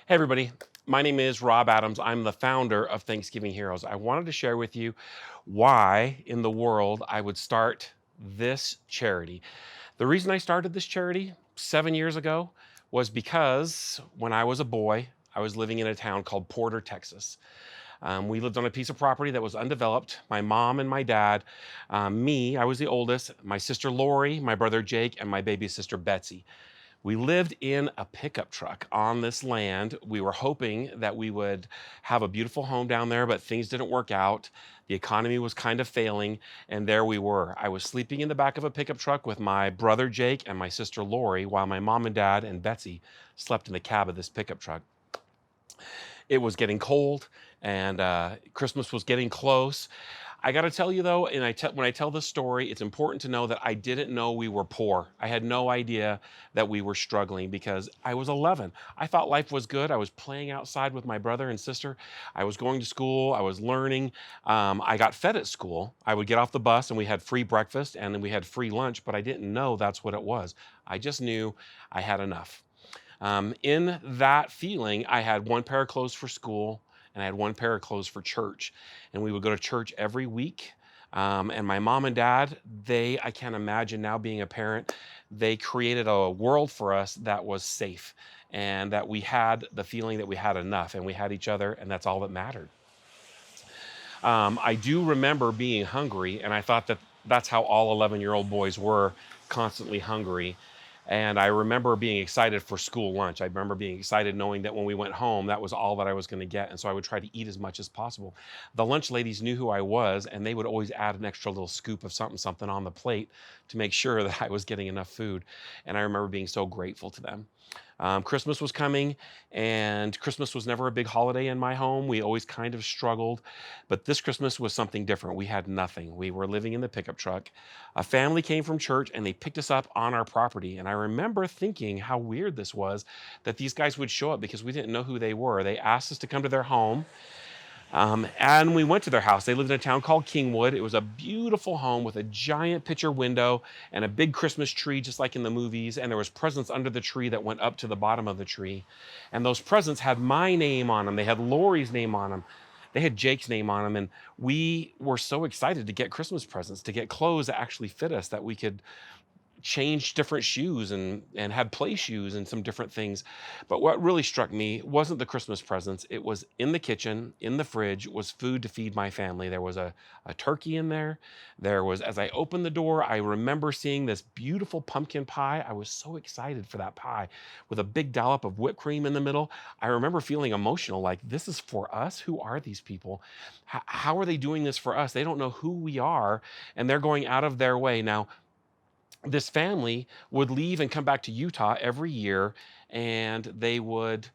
Hey, everybody. My name is Rob Adams. I'm the founder of Thanksgiving Heroes. I wanted to share with you why in the world I would start this charity. The reason I started this charity 7 years ago was because when I was a boy, I was living in a town called Porter, Texas. We lived on a piece of property that was undeveloped. My mom and my dad, me, I was the oldest, my sister Lori, my brother Jake, and my baby sister Betsy. We lived in a pickup truck on this land. We were hoping that we would have a beautiful home down there, but things didn't work out. The economy was kind of failing, and there we were. I was sleeping in the back of a pickup truck with my brother Jake and my sister Lori, while my mom and dad and Betsy slept in the cab of this pickup truck. It was getting cold, and Christmas was getting close. I got to tell you though, and when I tell this story, it's important to know that I didn't know we were poor. I had no idea that we were struggling because I was 11. I thought life was good. I was playing outside with my brother and sister. I was going to school. I was learning. I got fed at school. I would get off the bus and we had free breakfast and then we had free lunch, but I didn't know that's what it was. I just knew I had enough. In that feeling, I had one pair of clothes for school and I had one pair of clothes for church. And we would go to church every week. And my mom and dad, I can't imagine now being a parent, they created a world for us that was safe and that we had the feeling that we had enough and we had each other, and that's all that mattered. I do remember being hungry, and I thought that that's how all 11-year-old boys were, constantly hungry. And I remember being excited for school lunch. I remember being excited knowing that when we went home, that was all that I was going to get. And so I would try to eat as much as possible. The lunch ladies knew who I was, and they would always add an extra little scoop of something, something on the plate to make sure that I was getting enough food. And I remember being so grateful to them. Christmas was coming, and Christmas was never a big holiday in my home. We always kind of struggled, but this Christmas was something different. We had nothing. We were living in the pickup truck. A family came from church and they picked us up on our property. And I remember thinking how weird this was that these guys would show up because we didn't know who they were. They asked us to come to their home. And we went to their house. They lived in a town called Kingwood. It was a beautiful home with a giant picture window and a big Christmas tree, just like in the movies. And there was presents under the tree that went up to the bottom of the tree. And those presents had my name on them. They had Lori's name on them. They had Jake's name on them. And we were so excited to get Christmas presents, to get clothes that actually fit us, that we could changed different shoes and had play shoes and some different things. But what really struck me wasn't the Christmas presents. It was in the kitchen, in the fridge, was food to feed my family. There was a turkey in there. There was, as I opened the door, I remember seeing this beautiful pumpkin pie. I was so excited for that pie with a big dollop of whipped cream in the middle. I remember feeling emotional, like, this is for us. Who are these people? How are they doing this for us? They don't know who we are, and they're going out of their way. Now, this family would leave and come back to Utah every year, and they would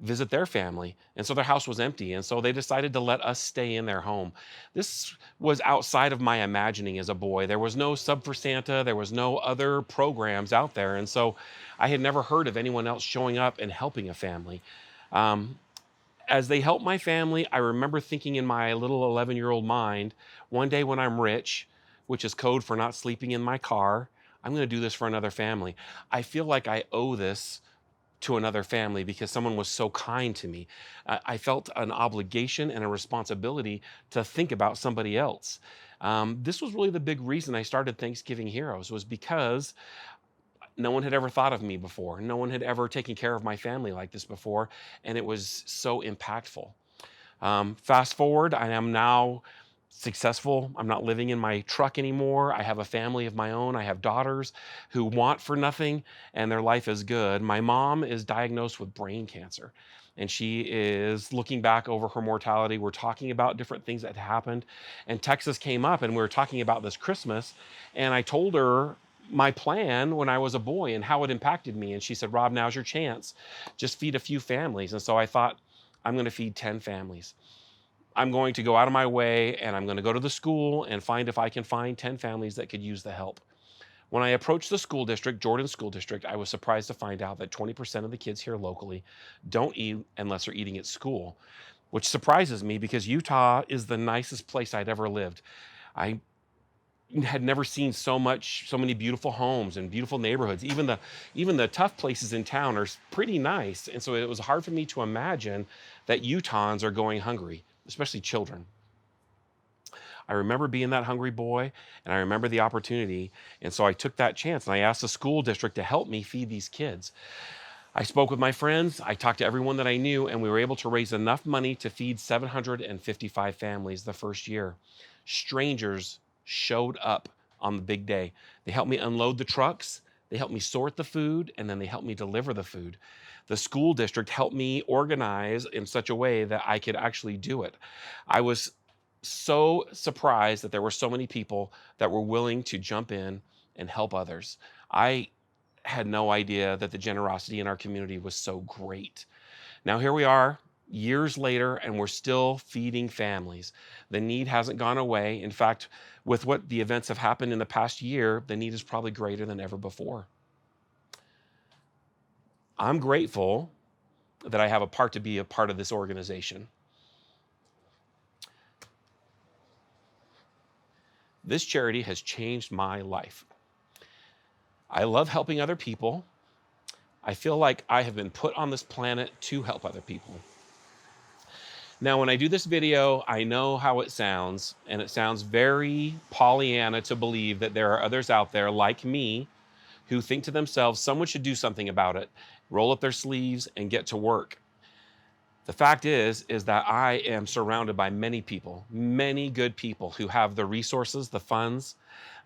visit their family. And so their house was empty. And so they decided to let us stay in their home. This was outside of my imagining as a boy. There was no Sub for Santa, there was no other programs out there. And so I had never heard of anyone else showing up and helping a family. Um, as they helped my family, I remember thinking in my little 11-year-old mind, one day when I'm rich, which is code for not sleeping in my car, I'm going to do this for another family. I feel like I owe this to another family because someone was so kind to me. I felt an obligation and a responsibility to think about somebody else. This was really the big reason I started Thanksgiving Heroes, was because no one had ever thought of me before. No one had ever taken care of my family like this before, and it was so impactful. Fast forward, I am now successful. I'm not living in my truck anymore. I have a family of my own. I have daughters who want for nothing, and their life is good. My mom is diagnosed with brain cancer, and she is looking back over her mortality. We're talking about different things that happened, and Texas came up, and we were talking about this Christmas, and I told her my plan when I was a boy and how it impacted me. And she said, Rob, now's your chance. Just feed a few families. And so I thought, I'm going to feed 10 families. I'm going to go out of my way and I'm going to go to the school and find if I can find 10 families that could use the help. When I approached the school district, Jordan School District, I was surprised to find out that 20% of the kids here locally don't eat unless they're eating at school, which surprises me because Utah is the nicest place I'd ever lived. I had never seen so many beautiful homes and beautiful neighborhoods. Even the tough places in town are pretty nice. And so it was hard for me to imagine that Utahns are going hungry, especially children. I remember being that hungry boy, and I remember the opportunity. And so I took that chance and I asked the school district to help me feed these kids. I spoke with my friends, I talked to everyone that I knew, and we were able to raise enough money to feed 755 families the first year. Strangers showed up on the big day. They helped me unload the trucks, they helped me sort the food, and then they helped me deliver the food. The school district helped me organize in such a way that I could actually do it. I was so surprised that there were so many people that were willing to jump in and help others. I had no idea that the generosity in our community was so great. Now, here we are years later, and we're still feeding families. The need hasn't gone away. In fact, with what the events have happened in the past year, the need is probably greater than ever before. I'm grateful that I have a part to be a part of this organization. This charity has changed my life. I love helping other people. I feel like I have been put on this planet to help other people. Now, when I do this video, I know how it sounds, and it sounds very Pollyanna to believe that there are others out there like me who think to themselves, someone should do something about it, roll up their sleeves and get to work. The fact is that I am surrounded by many people, many good people who have the resources, the funds,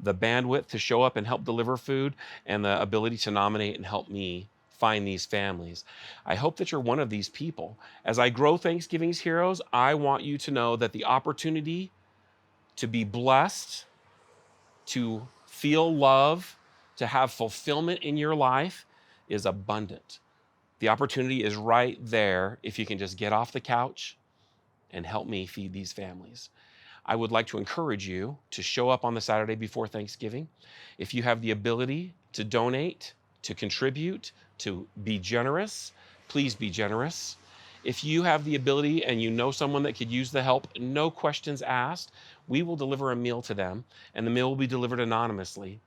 the bandwidth to show up and help deliver food, and the ability to nominate and help me find these families. I hope that you're one of these people. As I grow Thanksgiving's Heroes, I want you to know that the opportunity to be blessed, to feel love, to have fulfillment in your life is abundant. The opportunity is right there if you can just get off the couch and help me feed these families. I would like to encourage you to show up on the Saturday before Thanksgiving. If you have the ability to donate, to contribute, to be generous, please be generous. If you have the ability and you know someone that could use the help, no questions asked, we will deliver a meal to them, and the meal will be delivered anonymously.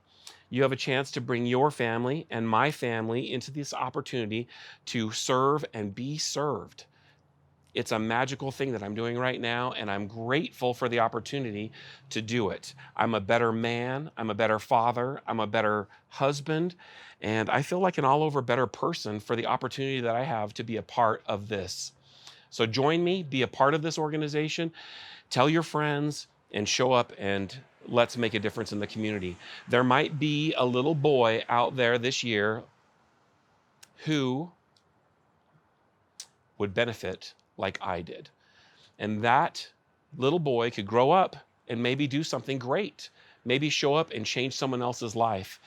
You have a chance to bring your family and my family into this opportunity to serve and be served. It's a magical thing that I'm doing right now, and I'm grateful for the opportunity to do it. I'm a better man, I'm a better father, I'm a better husband, and I feel like an all over better person for the opportunity that I have to be a part of this. So join me, be a part of this organization, tell your friends, and show up, and let's make a difference in the community. There might be a little boy out there this year who would benefit like I did. And that little boy could grow up and maybe do something great, maybe show up and change someone else's life.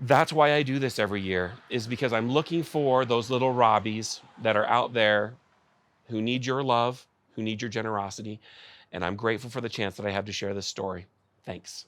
That's why I do this every year, is because I'm looking for those little Robbies that are out there who need your love, who need your generosity. And I'm grateful for the chance that I have to share this story. Thanks.